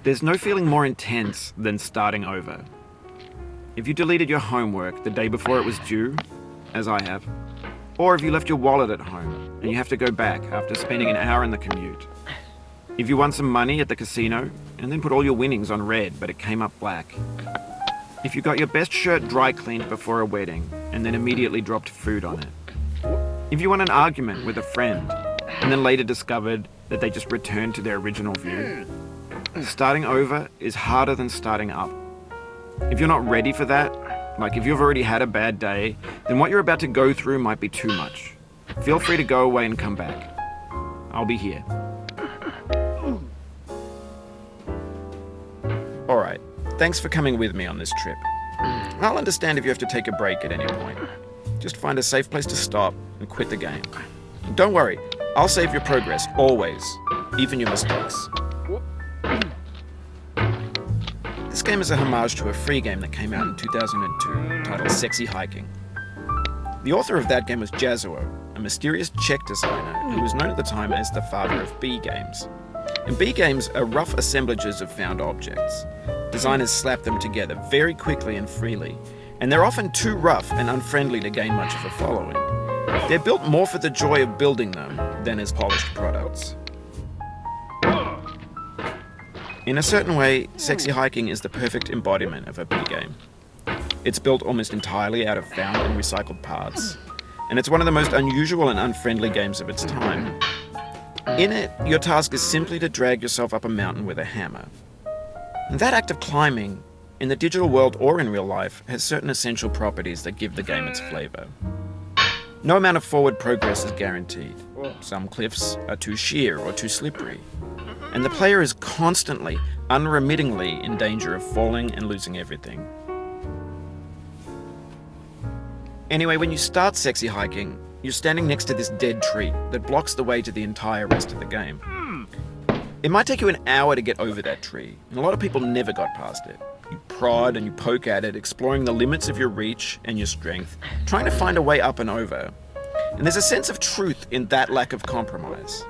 There's no feeling more intense than starting over. If you deleted your homework the day before it was due, as I have, or if you left your wallet at home and you have to go back after spending an hour in the commute. If you won some money at the casino and then put all your winnings on red but it came up black. If you got your best shirt dry cleaned before a wedding and then immediately dropped food on it. If you won an argument with a friend and then later discovered that they just returned to their original view. Starting over is harder than starting up. If you're not ready for that, like if you've already had a bad day, then what you're about to go through might be too much. Feel free to go away and come back. I'll be here. Alright, thanks for coming with me on this trip. I'll understand if you have to take a break at any point. Just find a safe place to stop and quit the game. Don't worry, I'll save your progress, always, even your mistakes. This game is a homage to a free game that came out in 2002, titled Sexy Hiking. The author of that game was Jazuo, a mysterious Czech designer who was known at the time as the father of B games. And B games are rough assemblages of found objects. Designers slap them together very quickly and freely, and they're often too rough and unfriendly to gain much of a following. They're built more for the joy of building them than as polished products. In a certain way, Sexy Hiking is the perfect embodiment of a B game. It's built almost entirely out of found and recycled parts, and it's one of the most unusual and unfriendly games of its time. In it, your task is simply to drag yourself up a mountain with a hammer. And that act of climbing, in the digital world or in real life, has certain essential properties that give the game its flavor. No amount of forward progress is guaranteed. Some cliffs are too sheer or too slippery. And the player is constantly, unremittingly in danger of falling and losing everything. Anyway, when you start Sexy Hiking, you're standing next to this dead tree that blocks the way to the entire rest of the game. It might take you an hour to get over that tree, and a lot of people never got past it. You prod and you poke at it, exploring the limits of your reach and your strength, trying to find a way up and over. And there's a sense of truth in that lack of compromise.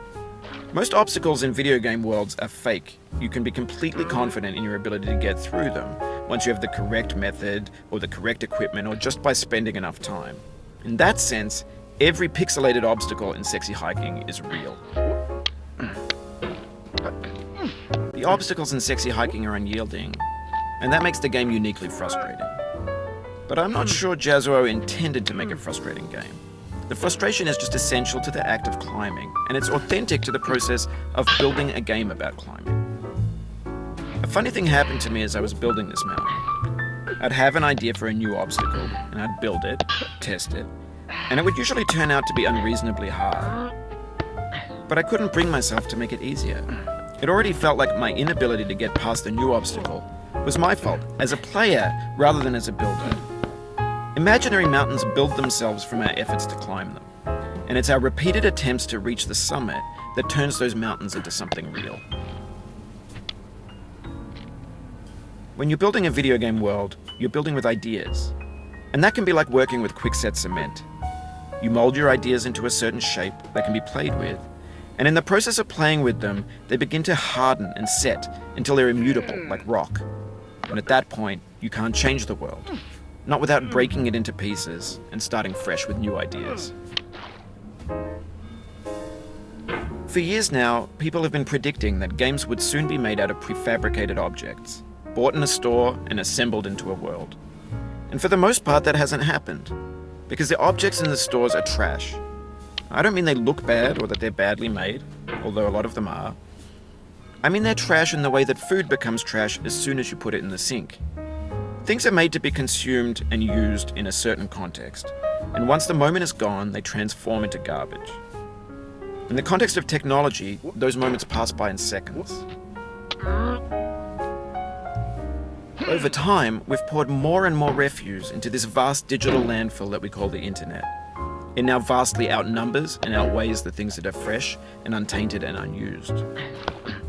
Most obstacles in video game worlds are fake. You can be completely confident in your ability to get through them once you have the correct method or the correct equipment or just by spending enough time. In that sense, every pixelated obstacle in Sexy Hiking is real. The obstacles in Sexy Hiking are unyielding, and that makes the game uniquely frustrating. But I'm not sure Jazuo intended to make a frustrating game. The frustration is just essential to the act of climbing, and it's authentic to the process of building a game about climbing. A funny thing happened to me as I was building this mountain. I'd have an idea for a new obstacle, and I'd build it, test it, and it would usually turn out to be unreasonably hard. But I couldn't bring myself to make it easier. It already felt like my inability to get past the new obstacle was my fault as a player rather than as a builder. Imaginary mountains build themselves from our efforts to climb them, and it's our repeated attempts to reach the summit that turns those mountains into something real. When you're building a video game world, you're building with ideas, and that can be like working with quickset cement. You mold your ideas into a certain shape that can be played with, and in the process of playing with them, they begin to harden and set until they're immutable, like rock. And at that point, you can't change the world. Not without breaking it into pieces and starting fresh with new ideas. For years now, people have been predicting that games would soon be made out of prefabricated objects, bought in a store and assembled into a world. And for the most part, that hasn't happened, because the objects in the stores are trash. I don't mean they look bad or that they're badly made, although a lot of them are. I mean they're trash in the way that food becomes trash as soon as you put it in the sink. Things are made to be consumed and used in a certain context, and once the moment is gone, they transform into garbage. In the context of technology, those moments pass by in seconds. Over time, we've poured more and more refuse into this vast digital landfill that we call the internet. It now vastly outnumbers and outweighs the things that are fresh and untainted and unused.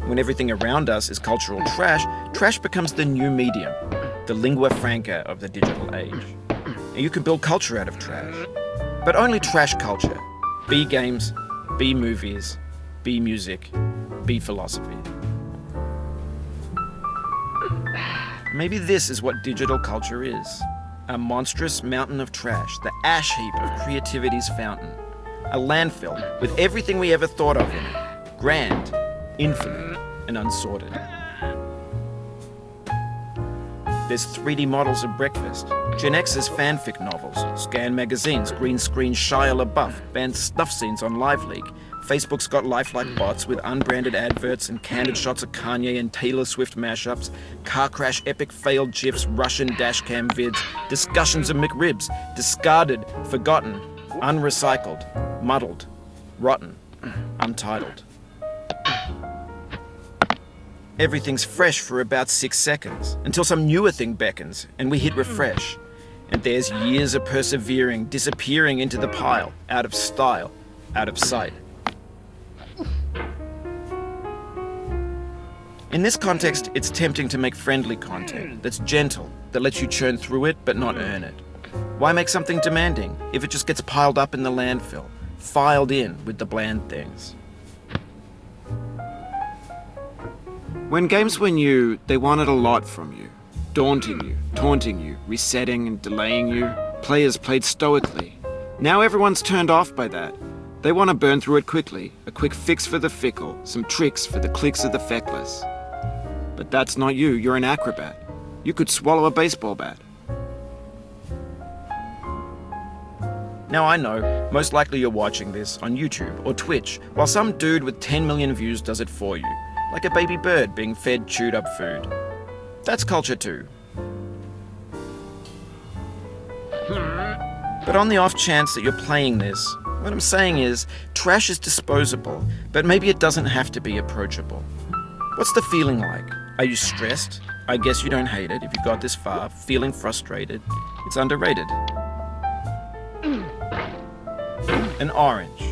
When everything around us is cultural trash, trash becomes the new medium, the lingua franca of the digital age. And you can build culture out of trash, but only trash culture. B games, B movies, B music, B philosophy. Maybe this is what digital culture is. A monstrous mountain of trash, the ash heap of creativity's fountain. A landfill with everything we ever thought of in it. Grand, infinite, and unsorted. There's 3D models of breakfast, Gen X's fanfic novels, scan magazines, green screen Shia LaBeouf, banned stuff scenes on LiveLeak. Facebook's got lifelike bots with unbranded adverts and candid shots of Kanye and Taylor Swift mashups, car crash epic failed GIFs, Russian dashcam vids, discussions of McRibs, discarded, forgotten, unrecycled, muddled, rotten, untitled. Everything's fresh for about 6 seconds, until some newer thing beckons, and we hit refresh. And there's years of persevering, disappearing into the pile, out of style, out of sight. In this context, it's tempting to make friendly content that's gentle, that lets you churn through it but not earn it. Why make something demanding if it just gets piled up in the landfill, filed in with the bland things? When games were new, they wanted a lot from you. Daunting you, taunting you, resetting and delaying you. Players played stoically. Now everyone's turned off by that. They want to burn through it quickly, a quick fix for the fickle, some tricks for the clicks of the feckless. But that's not you, you're an acrobat. You could swallow a baseball bat. Now I know, most likely you're watching this on YouTube or Twitch, while some dude with 10 million views does it for you, like a baby bird being fed chewed up food. That's culture too. But on the off chance that you're playing this, what I'm saying is, trash is disposable, but maybe it doesn't have to be approachable. What's the feeling like? Are you stressed? I guess you don't hate it if you got this far. Feeling frustrated? It's underrated. An orange.